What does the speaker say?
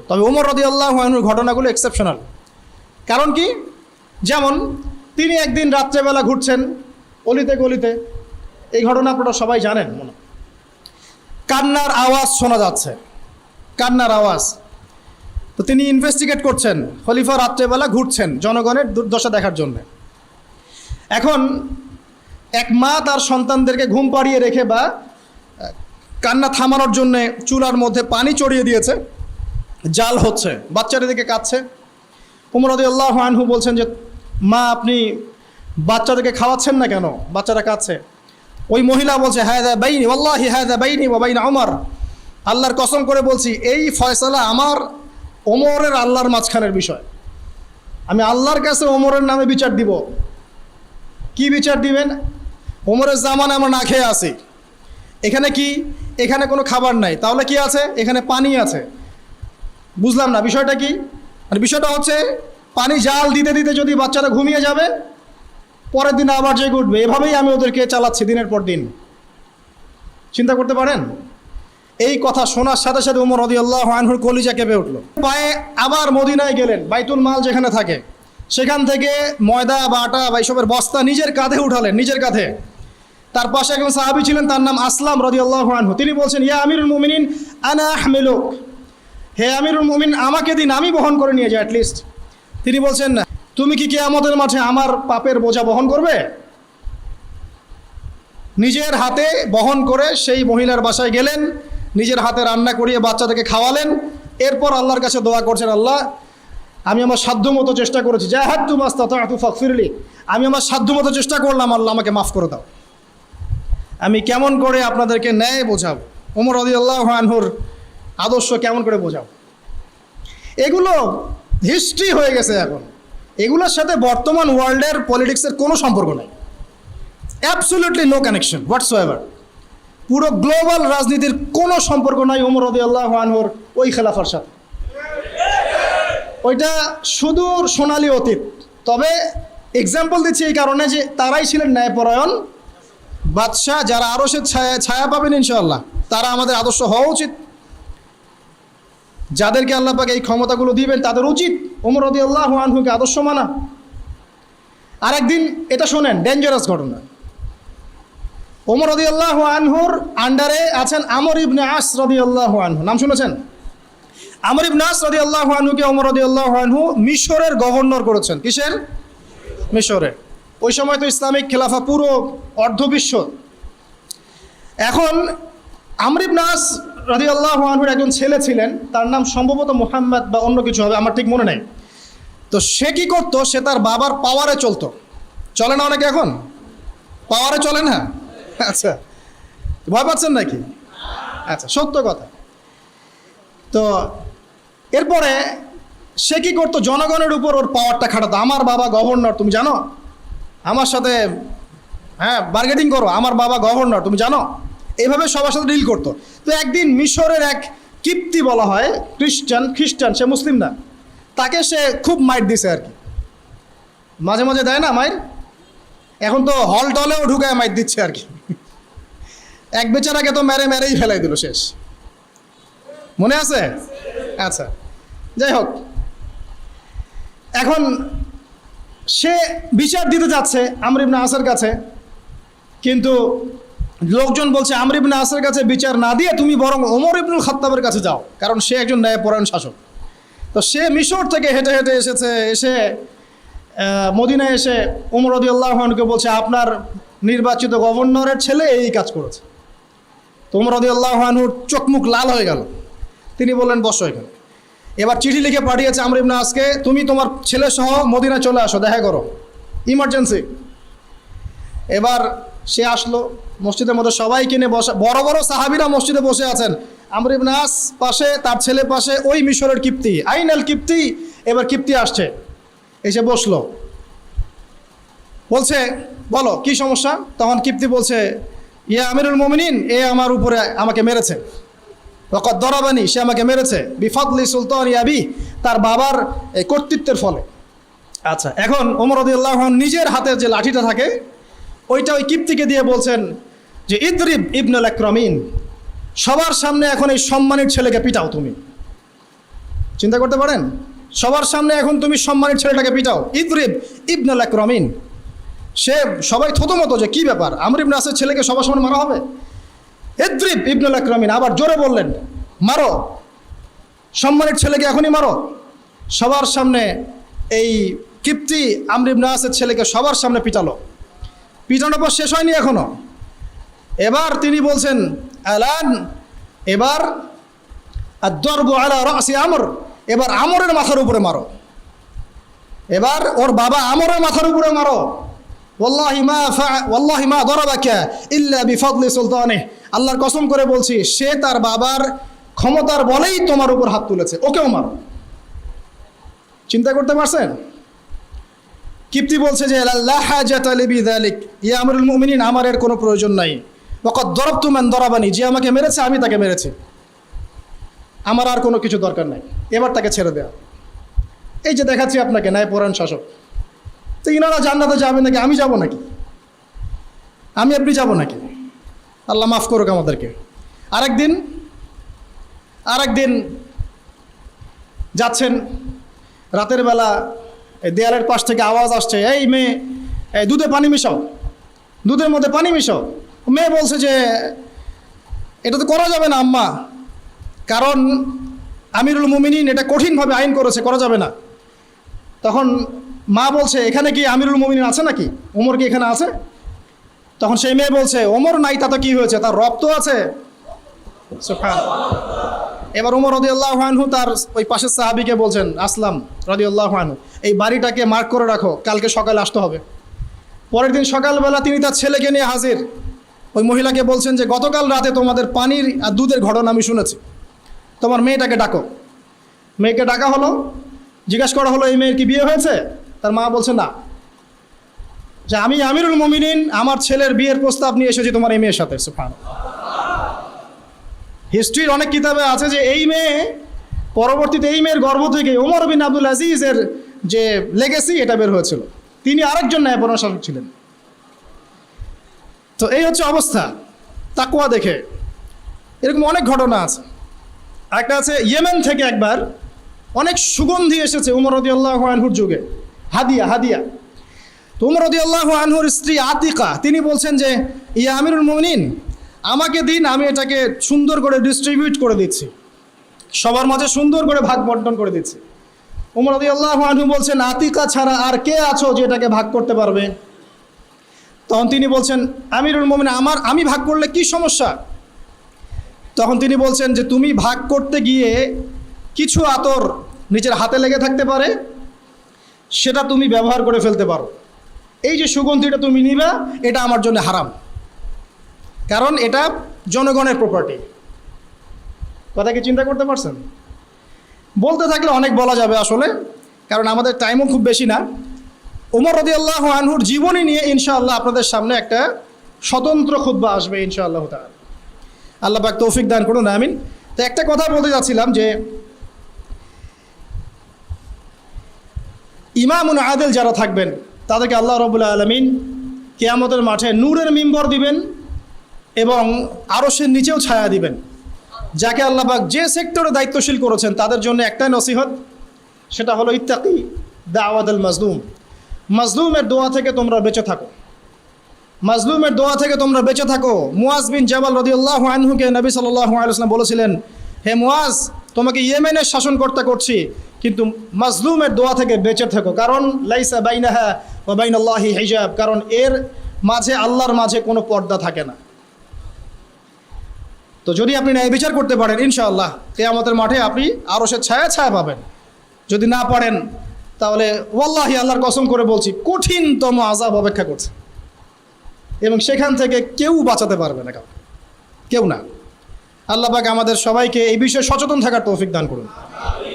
তবে ওমর রাদিয়াল্লাহু আনহুর ঘটনাগুলো এক্সেপশনাল। কারণ কি? যেমন তিনি একদিন রাত্রেবেলা ঘুরছেন অলিতে গলিতে, এই ঘটনা আপনারা সবাই জানেন মনে, কান্নার আওয়াজ শোনা যাচ্ছে, কান্নার আওয়াজ। তো তিনি ইনভেস্টিগেট করছেন, খলিফা রাত্রেবেলা ঘুরছেন জনগণের দুর্দশা দেখার জন্য। এখন এক মা তার সন্তানদেরকে ঘুম পাড়িয়ে রেখে বা কান্না থামানোর জন্যে চুলার মধ্যে পানি চড়িয়ে দিয়েছে, জাল হচ্ছে, বাচ্চারা দিকে কাঁদছে। ওমর রাদিয়াল্লাহু আনহু বলছেন যে মা আপনি বাচ্চাদেরকে খাওয়াচ্ছেন না কেন, বাচ্চারা কাঁদছে। ওই মহিলা বলছে হাযা বাইনি ওয়াল্লাহি হাযা বাইনি ওয়া বাইনা ওমর, আল্লাহর কসম করে বলছি এই ফয়সালা আমার ওমরের আল্লাহর মাঝখানের বিষয়, আমি আল্লাহর কাছে ওমরের নামে বিচার দিব। কি বিচার দিবেন? ওমরের জামানে আমরা না খেয়ে আসি, এখানে কি, এখানে কোনো খাবার নাই, তাহলে কি আছে? এখানে পানি আছে। বুঝলাম না বিষয়টা কি। মানে বিষয়টা হচ্ছে পানি জাল দিতে দিতে যদি বাচ্চারা ঘুমিয়ে যাবে, পরের দিন আবার জেগে উঠবে, এভাবেই আমি ওদেরকে চালাচ্ছি দিনের পর দিন। চিন্তা করতে পারেন? এই কথা শোনার সাথে সাথে ওমর রাদিয়াল্লাহু আনহুর কলিজা কেঁপে উঠল। পায়ে আবার মদিনায় গেলেন, বাইতুল মাল যেখানে থাকে সেখান থেকে ময়দা বা আটা বা এইসবের বস্তা নিজের কাঁধে উঠালেন, নিজের কাঁধে। তার পাশে একজন সাহাবী ছিলেন, তার নাম আসলাম রাদিয়াল্লাহু আনহু। তিনি বলছেন ইয়া আমিরুল মুমিনিন আনা আহমিলুক, হে আমিরুল মুমিন আমাকে দিন, আমি বহন করে নিয়ে যাই অ্যাটলিস্ট। তিনি বলছেন তুমি কি কিয়ামতের মাঠে আমার পাপের বোঝা বহন করবে? নিজের হাতে বহন করে সেই মহিলার বাসায় গেলেন, নিজের হাতে রান্না করিয়ে বাচ্চাদেরকে খাওয়ালেন। এরপর আল্লাহর কাছে দোয়া করছেন, আল্লাহ আমি আমার সাধ্যমতো চেষ্টা করেছি, জাহাদতু মাস্তাতাতু ফাগফিরলি, আমি আমার সাধ্যমতো চেষ্টা করলাম, আল্লাহ আমাকে মাফ করে দাও। আমি কেমন করে আপনাদেরকে ন্যায় বোঝাবো, ওমর রাদিয়াল্লাহু আনহুর আদর্শ কেমন করে বোঝাবো? এগুলো হিস্ট্রি হয়ে গেছে এখন, এগুলোর সাথে বর্তমান ওয়ার্ল্ডের পলিটিক্সের কোনো সম্পর্ক নেই, অ্যাবসলিউটলি নো কানেকশন হোয়াটসোএভার। পুরো গ্লোবাল রাজনীতির কোনো সম্পর্ক নাই ওমর রাদিয়াল্লাহু আনহুর ওই খেলাফার সাথে। ওইটা সুদূর সোনালী অতীত। তবে এক্সাম্পল দিচ্ছি এই কারণে যে তারাই ছিলেন ন্যায়পরায়ণ বাদশাহ, যারা আরও সে ছায়া পাবেন ইনশাআল্লাহ, তারা আমাদের আদর্শ হওয়া উচিত। যাদেরকে আল্লাহ পাক এই ক্ষমতাগুলো দিবেন তাদের উচিত ওমর রাদিয়াল্লাহু আনহুকে আদর্শ মানা। আরেকদিন এটা শোনেন, ডেঞ্জারাস ঘটনা। ওমর রাদিয়াল্লাহু আনহুর আন্ডারে আছেন আমর ইবনে আস রাদিয়াল্লাহু আনহু, নাম শুনেছেন? আমর ইবনে আস রাদিয়াল্লাহু আনহুকে ওমর রাদিয়াল্লাহু আনহু মিশরের গভর্নর করেছেন। কিসের? মিশরের। ওই সময় তো ইসলামিক খেলাফা পুরো অর্ধবিশ্ব। এখন আমর ইবনে আস রাদিয়াল্লাহু আনহুর একজন ছেলে ছিলেন, তার নাম সম্ভবত মুহাম্মদ বা অন্য কিছু হবে, আমার ঠিক মনে নেই। তো সে কি করতো, সে তার বাবার পাওয়ারে চলতো। চলে না অনেকে এখন? পাওয়ারে চলে না? আচ্ছা, ভয় পাচ্ছেন নাকি? আচ্ছা, সত্য কথা। তো এরপরে সে কি করতো, জনগণের উপর ওর পাওয়ারটা খাটাতো। আমার বাবা গভর্নর, তুমি জানো? আমার সাথে বার্গেটিং করো, আমার বাবা গভর্নর, তুমি জানো? এইভাবে সবার সাথে ডিল করতো। তো একদিন মিশরের এক কিপ্তি বলা হয়, খ্রিস্টান, সে মুসলিম না, তাকে সে খুব মাইর দিছে আর কি। মাঝে মাঝে দেয় না মাইর, এখন তো হল টলেও ঢুকায় মাইর দিচ্ছে আর কি। এক বেচারাকে তো মেরেই ফেলাই দিল, শেষ। মনে আছে? আচ্ছা, যাই হোক, এখন সে বিচার দিতে যাচ্ছে আমর ইবনে আসের কাছে, কিন্তু লোকজন বলছে আমর ইবনে আসের কাছে বিচার না দিয়ে তুমি বরং ওমর ইবনুল খাত্তাবের কাছে যাও, কারণ সে একজন ন্যায়পরায়ণ শাসক। তো সে মিশর থেকে হেঁটে হেঁটে এসে মদিনায় এসে ওমর রাদিয়াল্লাহু আনহুকে বলছে আপনার নির্বাচিত গভর্নরের ছেলে এই কাজ করেছে। তো ওমর রাদিয়াল্লাহু আনহুর চোখ মুখ লাল হয়ে গেল। তিনি বললেন বসো এখানে। এবার চিঠি লিখে পাঠিয়েছে আমর ইবনে আসকে, তুমি তোমার ছেলে সহ মদিনায় চলে আসো, দেখা করো, ইমার্জেন্সি। এবার সে আসলো, মসজিদের মধ্যে সবাইকে নিয়ে বসা, বড় বড় সাহাবীরা মসজিদে বসে আছেন, আমর ইবনে আস পাশে, তার ছেলে পাশে, ওই মিশরের কিপ্তি আইনাল কিপ্তি। এবার কিপ্তি আসছে, এসে বসলো, বলছে বলো কি সমস্যা? তখন কিপ্তি বলছে ইয়া আমিরুল মুমিনিন, এ আমার উপরে আমাকে মেরেছে, ওয়াকাদ দরাবানি, সে আমাকে মেরেছে, বিফাদলি সুলতানি আবি, তার বাবার কর্তৃত্বের ফলে। আচ্ছা, এখন ওমর রাদিয়াল্লাহু আনহু নিজের হাতে যে লাঠিটা থাকে ওইটা ওই কিপ্তিকে দিয়ে বলছেন যে ইদরিব ইবনুল আকরামিন, সবার সামনে এখন এই সম্মানিত ছেলেকে পিটাও তুমি। চিন্তা করতে পারেন? সবার সামনে এখন তুমি সম্মানের ছেলেটাকে পিটাও, ইদরিব ইবনুল আকরামিন। সে সবাই থতমত যে কি ব্যাপার, আমর ইবনে আসের ছেলেকে সবার সামনে মারা হবে? ইদরিব ইবনুল আকরামিন, আবার জোরে বললেন মারো, সম্মানের ছেলেকে এখনই মারো। সবার সামনে এই কিপ্তি আমর ইবনে আসের ছেলেকে সবার সামনে পিটালো। পিটানোর পর শেষ হয়নি এখনো। এবার তিনি বলছেন আলান, এবার আদ-দরবু আলা রাসি আমর, এবার আমরের মাথার উপরে মারো। এবার ওর বাবা আমরের মাথার উপরে মারো। ওয়াল্লাহি মা দরাবাকা ইল্লা বিফাদলি সুলতানিহি, আল্লাহর কসম করে বলছি সে তার বাবার ক্ষমতার বলেই তোমার উপর হাত তুলেছে, ওকেও মারো। চিন্তা করতে পারছেন? কিপ্তি বলছে যে লা হাজাতা লি বিযালিক ইয়া আমরুল মুমিনিন, আমার এর কোনো প্রয়োজন নাই। ওয়াকাদ দরাবতু মান দরাবানি, যে আমাকে মেরেছে আমি তাকে মেরেছি, আমার আর কোনো কিছু দরকার নাই, এবার তাকে ছেড়ে দেয়া। এই যে দেখাচ্ছি আপনাকে ন্যায়পরায়ণ শাসক। তো ইনারা জান্নাতে যাবে নাকি আমি যাব নাকি? আমি আপনি যাব নাকি? আল্লাহ মাফ করুক আমাদেরকে। আরেকদিন যাচ্ছেন, রাতের বেলা দেয়ালের পাশ থেকে আওয়াজ আসছে, এই মেয়ে দুধে পানি মিশাও, দুধের মধ্যে পানি মিশাও। মেয়ে বলছে যে এটা তো করা যাবে না আম্মা, কারণ আমিরুল মুমিনিন এটা কঠিনভাবে আইন করেছে, করা যাবে না। তখন মা বলছে এখানে কি আমিরুল মুমিনিন আছে নাকি, ওমর কি এখানে আছে? তখন সেই মেয়ে বলছে ওমর নাই তাতে কি হয়েছে, তার রব তো আছে। এবার ওমর রাদিয়াল্লাহু আনহু তার ওই পাশের সাহাবীকে বলছেন, আসলাম রাদিয়াল্লাহু আনহু, এই বাড়িটাকে মার্ক করে রাখো, কালকে সকালে আসতে হবে। পরের দিন সকালবেলা তিনি তার ছেলেকে নিয়ে হাজির। ওই মহিলাকে বলছেন যে গতকাল রাতে তোমাদের পানির আর দুধের ঘটনা আমি শুনেছি, তোমার মেয়েটাকে ডাকো। মেয়েকে ডাকা হলো, জিজ্ঞাসা করা হলো এই মেয়ের কি বিয়ে হয়েছে? তার মা বলছে না, যে আমি আমিরুল মুমিনিন আমার ছেলের বিয়ের প্রস্তাব নিয়ে এসেছি তোমার এই মেয়ের সাথে। সুবহানাল্লাহ। হিস্ট্রির অনেক কিতাবে আছে যে এই মেয়ে পরবর্তীতে এই মেয়ের গর্ভ থেকে ওমর বিন আব্দুল আজিজের যে লেগেসি এটা বের হয়েছিল, তিনি আরেকজন ন্যায়পরায়ণ শাসক ছিলেন। তো এই হচ্ছে অবস্থা তাকওয়া দেখে। এরকম অনেক ঘটনা আছে। একটা আছে ইয়েমেন থেকে একবার অনেক সুগন্ধি এসেছে উমর রাদিয়াল্লাহু আনহুর যুগে, হাদিয়া। তো উমর রাদিয়াল্লাহু আনহুর স্ত্রী আতিকা তিনি বলছেন যে ইয়া আমিরুল মুমিনিন, আমাকে দিন, আমি এটাকে সুন্দর করে ডিস্ট্রিবিউট করে দিচ্ছি, সবার মাঝে সুন্দর করে ভাগ বন্টন করে দিচ্ছি। উমর রাদিয়াল্লাহু আনহু বলছেন আতিকা ছাড়া আর কে আছো যে এটাকে ভাগ করতে পারবে? তখন তিনি বলছেন আমিরুল মুমিনিন, আমি ভাগ করলে কি সমস্যা? তখন তিনি বলছেন যে তুমি ভাগ করতে গিয়ে কিছু আতর নিজের হাতে লেগে থাকতে পারে, সেটা তুমি ব্যবহার করে ফেলতে পারো। এই যে সুগন্ধিটা তুমি নিবা, এটা আমার জন্য হারাম, কারণ এটা জনগণের প্রপার্টি। কথা কি চিন্তা করতে পারছেন? বলতে থাকলে অনেক বলা যাবে আসলে, কারণ আমাদের টাইমও খুব বেশি না। ওমর রাদিয়াল্লাহু আনহুর জীবনী নিয়ে ইনশাআল্লাহ আপনাদের সামনে একটা স্বতন্ত্র খুতবা আসবে ইনশাআল্লাহ তাআলা। আল্লাহ পাক তৌফিক দান করুন, আমিন। তো একটা কথা বলতে যাচ্ছিলাম যে ইমামুন আদিল যারা থাকবেন তাদেরকে আল্লাহ রাব্বুল আলামিন কিয়ামতের মাঠে নূরের মিম্বর দিবেন এবং আরশের নিচেও ছায়া দিবেন। যাকে আল্লাহ পাক যে সেক্টরে দায়িত্বশীল করেছেন তাদের জন্য একটাই নসিহত, সেটা হলো ইত্তাকি দাওয়াতুল মাজলুম। মাজলুমের দোয়া থেকে তোমরা বেঁচে থাকো, মাজলুমের দোয়া থেকে তোমরা বেঁচে থাকো। মুয়াজ বিন জাবাল রাদিয়াল্লাহু আনহুকে নবী সাল্লাল্লাহু আলাইহি ওয়াসাল্লাম বলেছিলেন, হে মুয়াজ, তোমাকে ইয়েমেনের শাসনকর্তা করছি, কিন্তু মাজলুমের দোয়া থেকে বেঁচে থাকো, কারণ লাইসা বাইনাহা ওয়া বাইনাল্লাহি হিজাব, কারণ এর মাঝে আল্লাহর মাঝে কোনো পর্দা থাকে না। তো যদি আপনি ন্যায় বিচার করতে পারেন ইনশাআল্লাহ কিয়ামতের মাঠে আপনি আরশের ছায়া পাবেন। যদি না পারেন তাহলে ওয়াল্লাহি আল্লাহর কসম করে বলছি কঠিনতম আযাব অপেক্ষা করছে, এবং সেখান থেকে কেউ বাঁচাতে পারবে না, কেউ না। আল্লাহ পাক আমাদের সবাইকে এই বিষয়ে সচেতন থাকার তৌফিক দান করুন।